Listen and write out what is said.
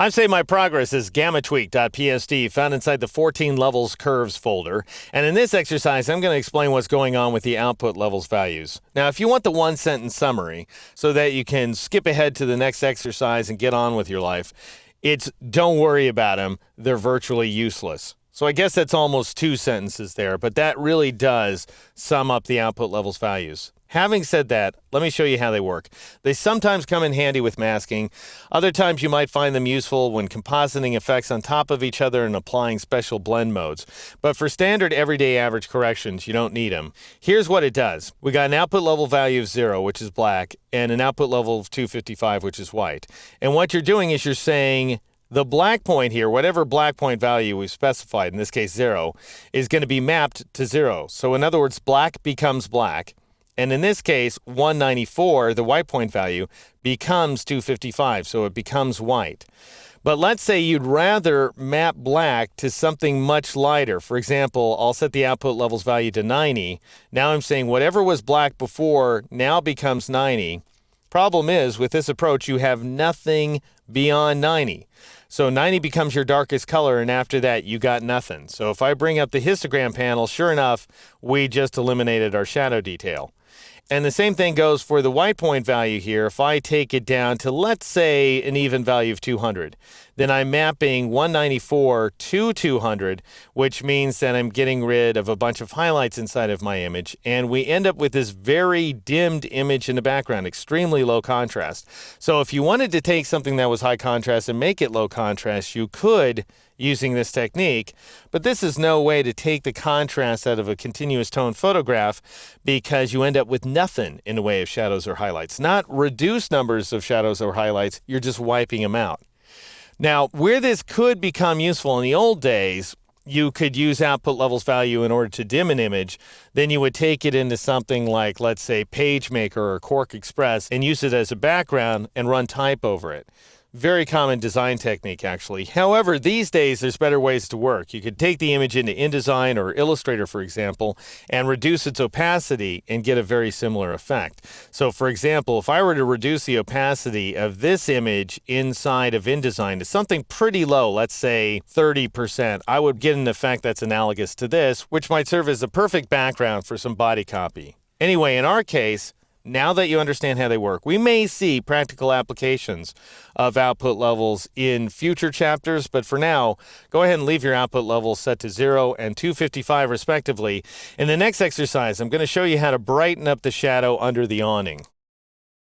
I'm saving my progress as gammatweak.psd found inside the 14 levels curves folder. And in this exercise, I'm going to explain what's going on with the output levels values. Now, if you want the one sentence summary so that you can skip ahead to the next exercise and get on with your life, it's don't worry about them. They're virtually useless. So I guess that's almost two sentences there, but that really does sum up the output levels values. Having said that, let me show you how they work. They sometimes come in handy with masking. Other times you might find them useful when compositing effects on top of each other and applying special blend modes. But for standard everyday average corrections, you don't need them. Here's what it does. We got an output level value of 0, which is black, and an output level of 255, which is white. And what you're doing is you're saying the black point here, whatever black point value we've specified, in this case 0, is going to be mapped to 0. So in other words, black becomes black. And in this case, 194, the white point value, becomes 255, so it becomes white. But let's say you'd rather map black to something much lighter. For example, I'll set the output levels value to 90. Now I'm saying whatever was black before now becomes 90. Problem is, with this approach, you have nothing beyond 90. So 90 becomes your darkest color, and after that, you got nothing. So if I bring up the histogram panel, sure enough, we just eliminated our shadow detail. And the same thing goes for the white point value here. If I take it down to, let's say, an even value of 200, then I'm mapping 194 to 200, which means that I'm getting rid of a bunch of highlights inside of my image. And we end up with this very dimmed image in the background, extremely low contrast. So if you wanted to take something that was high contrast and make it low contrast, you could using this technique, but this is no way to take the contrast out of a continuous tone photograph because you end up with nothing in the way of shadows or highlights. Not reduced numbers of shadows or highlights, you're just wiping them out. Now, where this could become useful in the old days, you could use output levels value in order to dim an image. Then you would take it into something like, let's say, PageMaker or Quark Express and use it as a background and run type over it. Very common design technique, actually. However, these days, there's better ways to work. You could take the image into InDesign or Illustrator, for example, and reduce its opacity and get a very similar effect. So, for example, if I were to reduce the opacity of this image inside of InDesign to something pretty low, let's say 30%, I would get an effect that's analogous to this, which might serve as a perfect background for some body copy. Anyway, in our case, now that you understand how they work, we may see practical applications of output levels in future chapters, but for now, go ahead and leave your output levels set to 0 and 255 respectively. In the next exercise, I'm going to show you how to brighten up the shadow under the awning.